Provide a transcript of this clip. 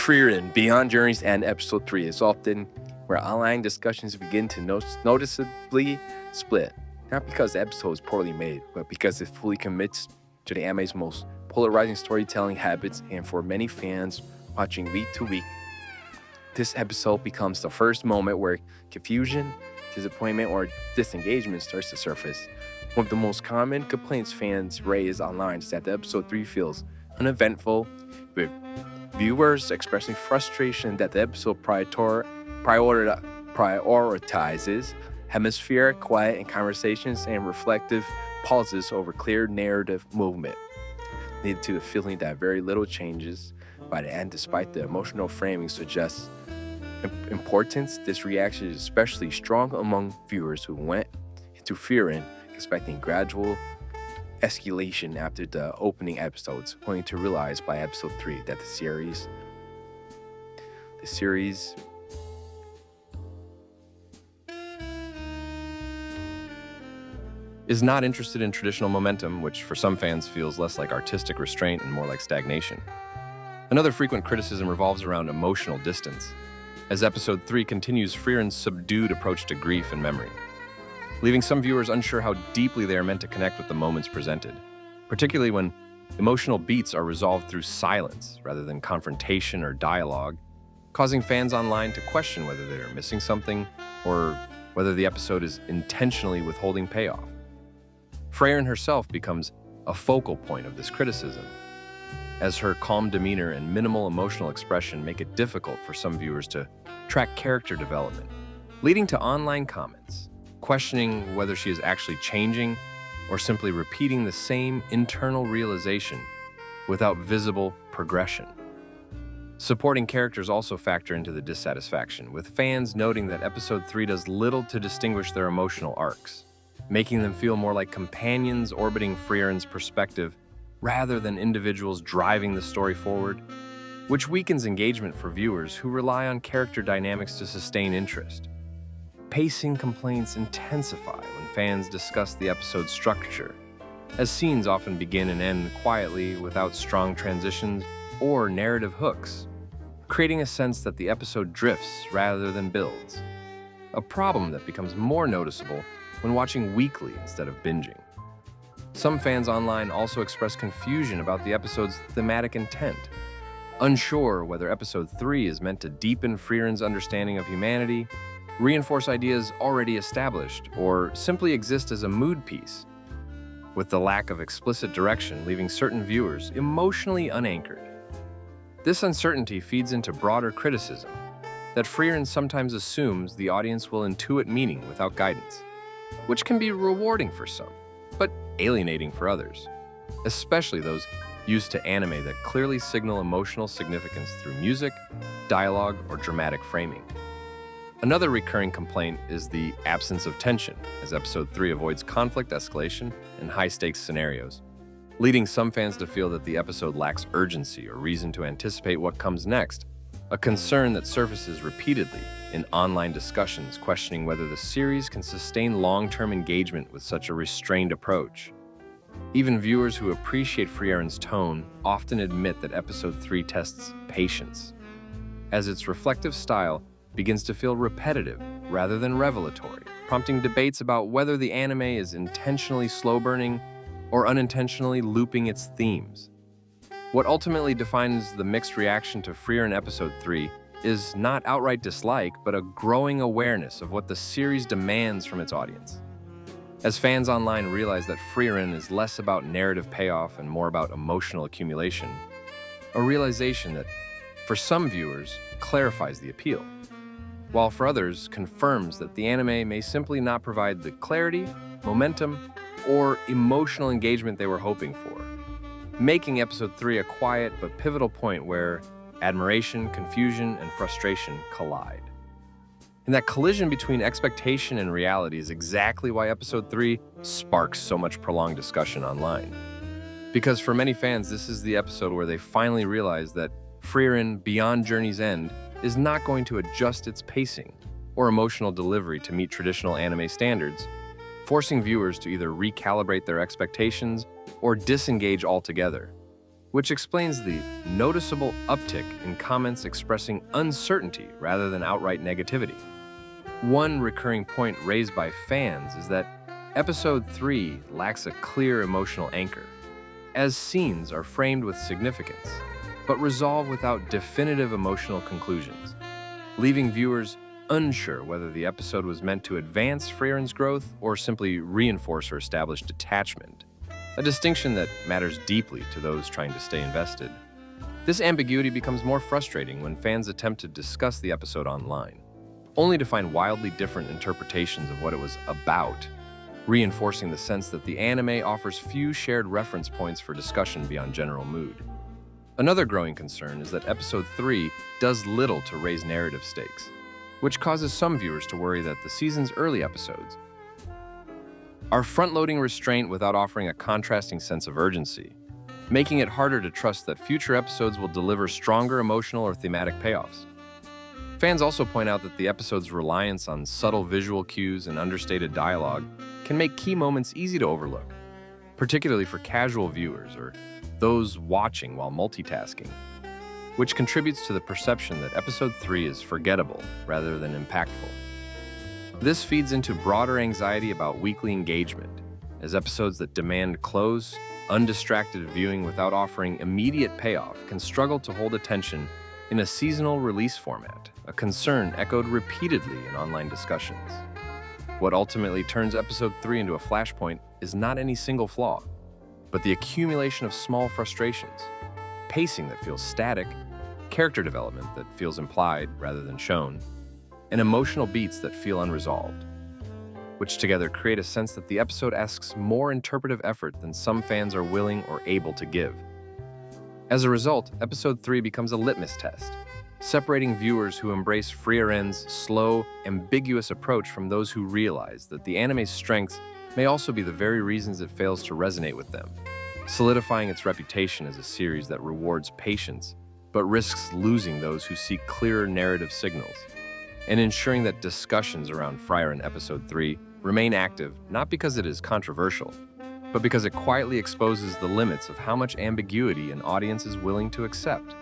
Frieren, Beyond Journey's End, Episode 3 is often where online discussions begin to noticeably split. Not because the episode is poorly made, but because it fully commits to the anime's most polarizing storytelling habits, and for many fans watching week to week, this episode becomes the first moment where confusion, disappointment, or disengagement starts to surface. One of the most common complaints fans raise online is that the episode 3 feels uneventful, with viewers expressing frustration that the episode prioritizes hemispheric quiet and conversations and reflective pauses over clear narrative movement, leading to the feeling that very little changes by the end despite the emotional framing suggests importance. This reaction is especially strong among viewers who went into Frieren expecting gradual escalation after the opening episodes, only to realize by episode 3 that the series is not interested in traditional momentum, which for some fans feels less like artistic restraint and more like stagnation. Another frequent criticism revolves around emotional distance, as episode 3 continues Frieren's subdued approach to grief and memory, leaving some viewers unsure how deeply they are meant to connect with the moments presented, particularly when emotional beats are resolved through silence rather than confrontation or dialogue, causing fans online to question whether they are missing something or whether the episode is intentionally withholding payoff. Frieren herself becomes a focal point of this criticism, as her calm demeanor and minimal emotional expression make it difficult for some viewers to track character development, leading to online comments questioning whether she is actually changing or simply repeating the same internal realization without visible progression. Supporting characters also factor into the dissatisfaction, with fans noting that episode 3 does little to distinguish their emotional arcs, making them feel more like companions orbiting Frieren's perspective rather than individuals driving the story forward, which weakens engagement for viewers who rely on character dynamics to sustain interest. Pacing complaints intensify when fans discuss the episode's structure, as scenes often begin and end quietly without strong transitions or narrative hooks, creating a sense that the episode drifts rather than builds, a problem that becomes more noticeable when watching weekly instead of binging. Some fans online also express confusion about the episode's thematic intent, unsure whether episode 3 is meant to deepen Frieren's understanding of humanity, reinforce ideas already established, or simply exist as a mood piece, with the lack of explicit direction leaving certain viewers emotionally unanchored. This uncertainty feeds into broader criticism that Frieren sometimes assumes the audience will intuit meaning without guidance, which can be rewarding for some, but alienating for others, especially those used to anime that clearly signal emotional significance through music, dialogue, or dramatic framing. Another recurring complaint is the absence of tension, as episode 3 avoids conflict escalation and high-stakes scenarios, leading some fans to feel that the episode lacks urgency or reason to anticipate what comes next, a concern that surfaces repeatedly in online discussions questioning whether the series can sustain long-term engagement with such a restrained approach. Even viewers who appreciate Frieren's tone often admit that episode 3 tests patience, as its reflective style begins to feel repetitive rather than revelatory, prompting debates about whether the anime is intentionally slow-burning or unintentionally looping its themes. What ultimately defines the mixed reaction to Frieren episode 3 is not outright dislike, but a growing awareness of what the series demands from its audience. As fans online realize that Frieren is less about narrative payoff and more about emotional accumulation, a realization that, for some viewers, clarifies the appeal, while for others confirms that the anime may simply not provide the clarity, momentum, or emotional engagement they were hoping for, making episode 3 a quiet but pivotal point where admiration, confusion, and frustration collide. And that collision between expectation and reality is exactly why episode 3 sparks so much prolonged discussion online. Because for many fans, this is the episode where they finally realize that Frieren, Beyond Journey's End, is not going to adjust its pacing or emotional delivery to meet traditional anime standards, forcing viewers to either recalibrate their expectations or disengage altogether, which explains the noticeable uptick in comments expressing uncertainty rather than outright negativity. One recurring point raised by fans is that Episode 3 lacks a clear emotional anchor, as scenes are framed with significance, but resolve without definitive emotional conclusions, leaving viewers unsure whether the episode was meant to advance Frieren's growth or simply reinforce her established detachment, a distinction that matters deeply to those trying to stay invested. This ambiguity becomes more frustrating when fans attempt to discuss the episode online, only to find wildly different interpretations of what it was about, reinforcing the sense that the anime offers few shared reference points for discussion beyond general mood. Another growing concern is that Episode 3 does little to raise narrative stakes, which causes some viewers to worry that the season's early episodes are front-loading restraint without offering a contrasting sense of urgency, making it harder to trust that future episodes will deliver stronger emotional or thematic payoffs. Fans also point out that the episode's reliance on subtle visual cues and understated dialogue can make key moments easy to overlook, particularly for casual viewers or those watching while multitasking, which contributes to the perception that Episode 3 is forgettable rather than impactful. This feeds into broader anxiety about weekly engagement, as episodes that demand close, undistracted viewing without offering immediate payoff can struggle to hold attention in a seasonal release format, a concern echoed repeatedly in online discussions. What ultimately turns Episode 3 into a flashpoint is not any single flaw, but the accumulation of small frustrations, pacing that feels static, character development that feels implied rather than shown, and emotional beats that feel unresolved, which together create a sense that the episode asks more interpretive effort than some fans are willing or able to give. As a result, Episode 3 becomes a litmus test, separating viewers who embrace Frieren's slow, ambiguous approach from those who realize that the anime's strengths may also be the very reasons it fails to resonate with them, solidifying its reputation as a series that rewards patience but risks losing those who seek clearer narrative signals, and ensuring that discussions around Frieren Episode 3 remain active not because it is controversial, but because it quietly exposes the limits of how much ambiguity an audience is willing to accept.